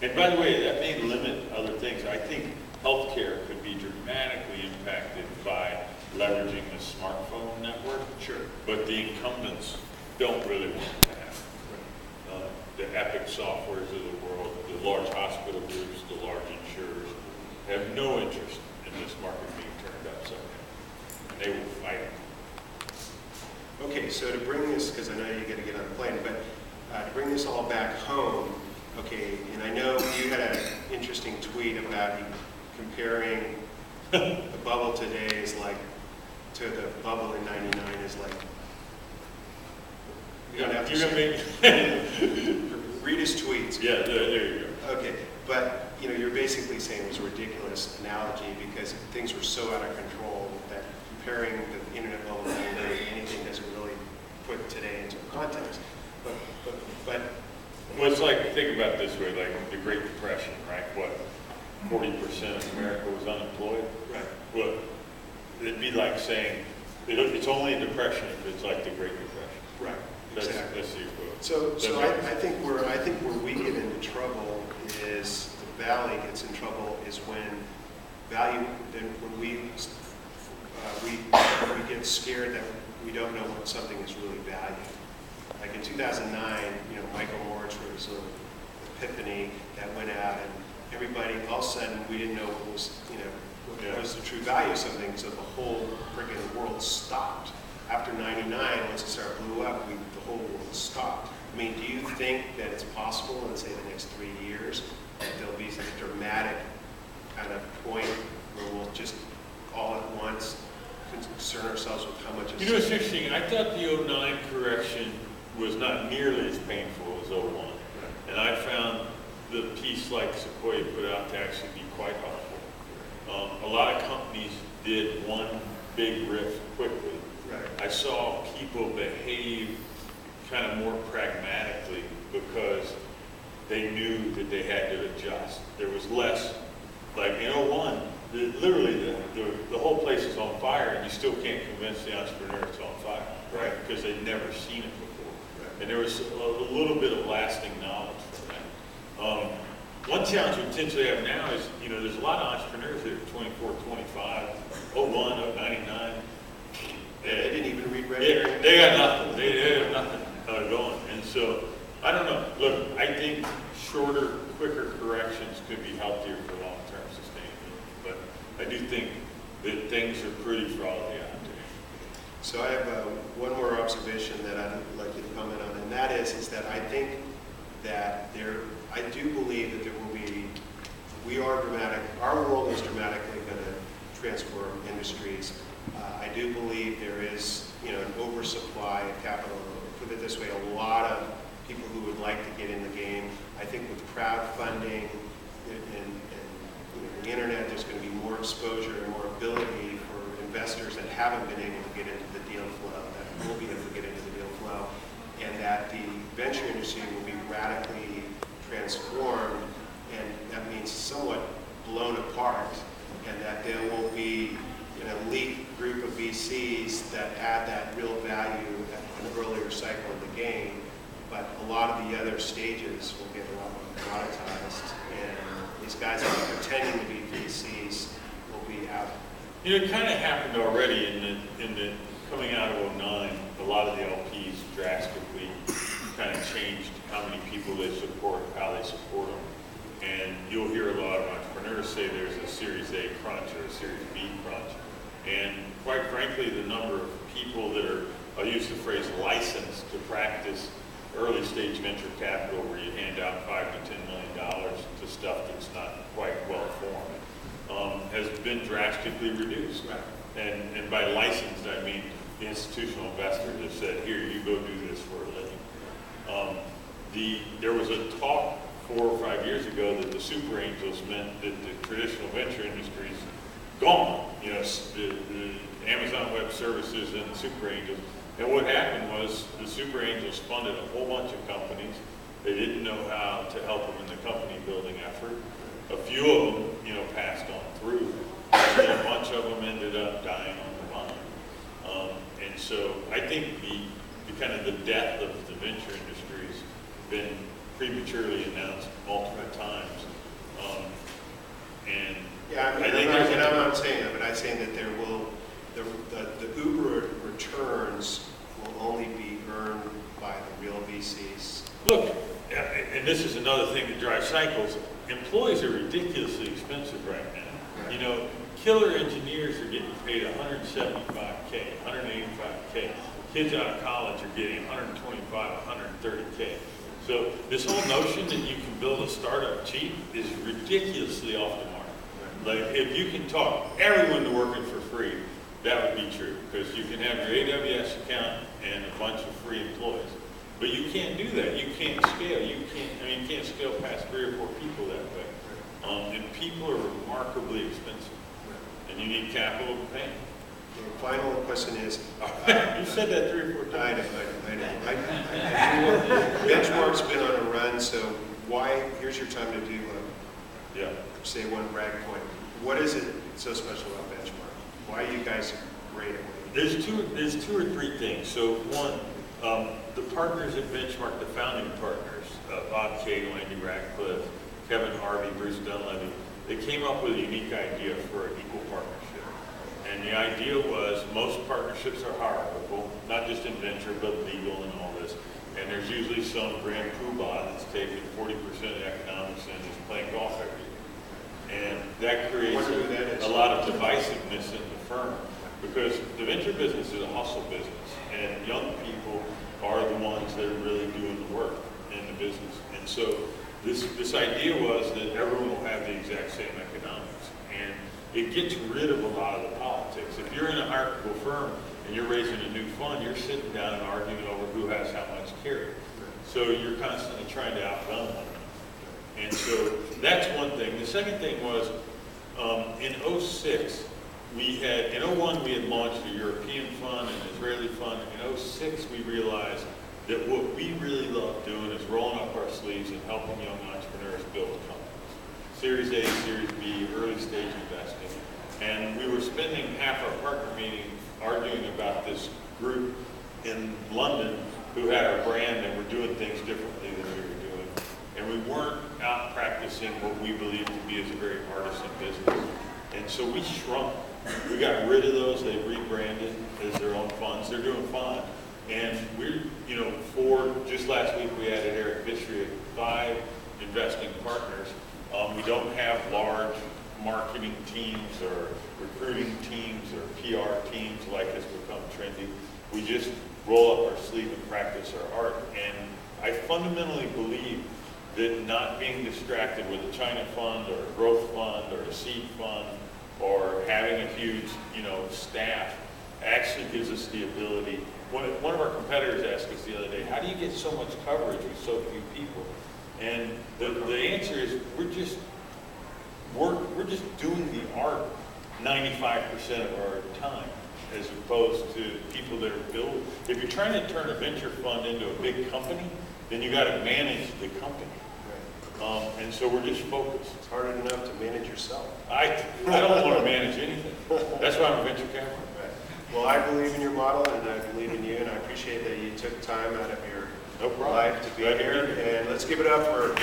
And by the way, that may limit other things. I think healthcare could be dramatically impacted by leveraging the smartphone network. Sure. But the incumbents don't really want to have the Epic softwares of the world, the large hospital groups, the large insurers have no interest in this market being turned upside down. And they will fight it. Okay, so to bring this, because I know you got to get on the plane, but to bring this all back home, okay, and I know you had an interesting tweet about you comparing the bubble today is like to the bubble in '99 is like. You don't have to read his tweets. Yeah, there you go. Okay, but you're basically saying it was a ridiculous analogy because things were so out of control that comparing the internet bubble to anything doesn't really put today into context. But well, it's like, think about it this way, like the Great Depression, right? What, 40% of America was unemployed? Right. Well, it'd be like saying, it's only a depression if it's like the Great Depression. Right. Exactly. That's the equivalent. So I think where we get into trouble is the Valley gets in trouble is when we get scared that we don't know what something is really valued. Like in 2009, Michael Moritz wrote this little epiphany that went out, and everybody all of a sudden we didn't know what was what was the true value of something, so the whole freaking world stopped. After '99, once it started blew up, the whole world stopped. I mean, do you think that it's possible in, say, the next 3 years, that there'll be some dramatic kind of point where we'll just all at once concern ourselves with how much is... It's interesting. I thought the '09 correction was not nearly as painful as '01. Right. And I found the piece like Sequoia put out to actually be quite helpful. A lot of companies did one big riff quickly. Right. I saw people behave kind of more pragmatically because they knew that they had to adjust. There was less, like in '01, literally the whole place is on fire and you still can't convince the entrepreneur it's on fire, right? Because they'd never seen it before. Right. And there was a little bit of lasting knowledge from that. One challenge we potentially have now is, there's a lot of entrepreneurs that are 24, 25, '01, '99. They didn't even read Reddit. Yeah, they got nothing. They have nothing going. And so, I don't know. Look, I think shorter, quicker corrections could be healthier for long-term sustainability. But I do think that things are pretty frothy out there. So I have one more observation that I'd like you to comment on, and that is that I think that I do believe that there will be, our world is dramatically going to transform industries. I do believe there is, an oversupply of capital. Put it this way, a lot of people who would like to get in the game. I think with crowdfunding and the internet, there's going to be more exposure and more ability for investors that haven't been able to get into the deal flow, that will be able to get into the deal flow, and that the venture industry will be radically transformed, and that means somewhat blown apart, and that there will be an elite group of VCs that add that real value at an earlier cycle of the game, but a lot of the other stages will get a lot more commoditized, and these guys that are pretending to be VCs will be out. It kind of happened already in the coming out of '09. A lot of the LPs drastically kind of changed how many people they support, how they support them. And you'll hear a lot of entrepreneurs say there's a Series A crunch or a Series B crunch. And quite frankly, the number of people that are, I'll use the phrase licensed to practice early stage venture capital where you hand out $5 to $10 million to stuff that's not quite well formed, has been drastically reduced. Right. And by licensed, I mean the institutional investors have said, here, you go do this for a living. There was a talk 4 or 5 years ago that the super angels meant that the traditional venture industry's gone. The Amazon Web Services and the super angels. And what happened was the super angels funded a whole bunch of companies. They didn't know how to help them in the company building effort. A few of them, passed on through. And a bunch of them ended up dying on the vine. And so I think the kind of the death of the venture industry has been prematurely announced multiple times. And Yeah, I mean, I think and I'm not saying that, but I'm saying that there will, the Uber returns will only be earned by the real VCs. look, and this is another thing that drives cycles. Employees are ridiculously expensive right now. Right. You know, killer engineers are getting paid $175K, $185K. Kids out of college are getting $125, $130K. So this whole notion that you can build a startup cheap is ridiculously off the mark. Like, if you can talk everyone to working for free, that would be true, because you can have your AWS account and a bunch of free employees. But you can't do that. You can't scale. You can't scale past 3 or 4 people that way. And people are remarkably expensive. And you need capital to pay. The final question is, You said that 3 or 4 I times. know. Benchmark's been on a run, so why, here's your time to do, Yeah. say one brag point. What is it so special about Benchmark? Why are you guys great at what you do? There's 2 or 3 things. So one, the partners at Benchmark, the founding partners, Bob Cade, Andy Ratcliffe, Kevin Harvey, Bruce Dunleavy, they came up with a unique idea for an equal partnership. And the idea was most partnerships are hierarchical, not just in venture, but legal and all this. And there's usually some grand poobah that's taking 40% of the economics and is playing golf every year. And that creates a lot of divisiveness in the firm, because the venture business is a hustle business, and young people are the ones that are really doing the work in the business. And so this idea was that everyone will have the exact same economics, and it gets rid of a lot of the politics. If you're in a hierarchical firm and you're raising a new fund, you're sitting down and arguing over who has how much carry. So you're constantly trying to outgun one another. And so that's one thing. The second thing was, in 06, in 01 we had launched a European fund and an Israeli fund. In 06 we realized that what we really love doing is rolling up our sleeves and helping young entrepreneurs build companies. Series A, Series B, early stage investing. And we were spending half our partner meeting arguing about this group in London who had our brand and were doing things differently than we were doing. And we weren't out practicing what we believe to be as a very artisan business. And so we shrunk. We got rid of those. They rebranded as their own funds. They're doing fine. And we're, just last week we added Eric Vistria, 5 investing partners. We don't have large marketing teams or recruiting teams or PR teams like has become trendy. We just roll up our sleeve and practice our art. And I fundamentally believe that not being distracted with a China fund or a growth fund or a seed fund or having a huge, staff actually gives us the ability. One of our competitors asked us the other day, how do you get so much coverage with so few people? And the answer is we're just doing the art 95% of our time, as opposed to people that are building. If you're trying to turn a venture fund into a big company, then you got to manage the company. And so we're just focused. It's hard enough to manage yourself. I don't want to manage anything. That's why I'm a venture capitalist. Right. Well, I believe in your model, and I believe in you, and I appreciate that you took time out of your life to be here. And let's give it up for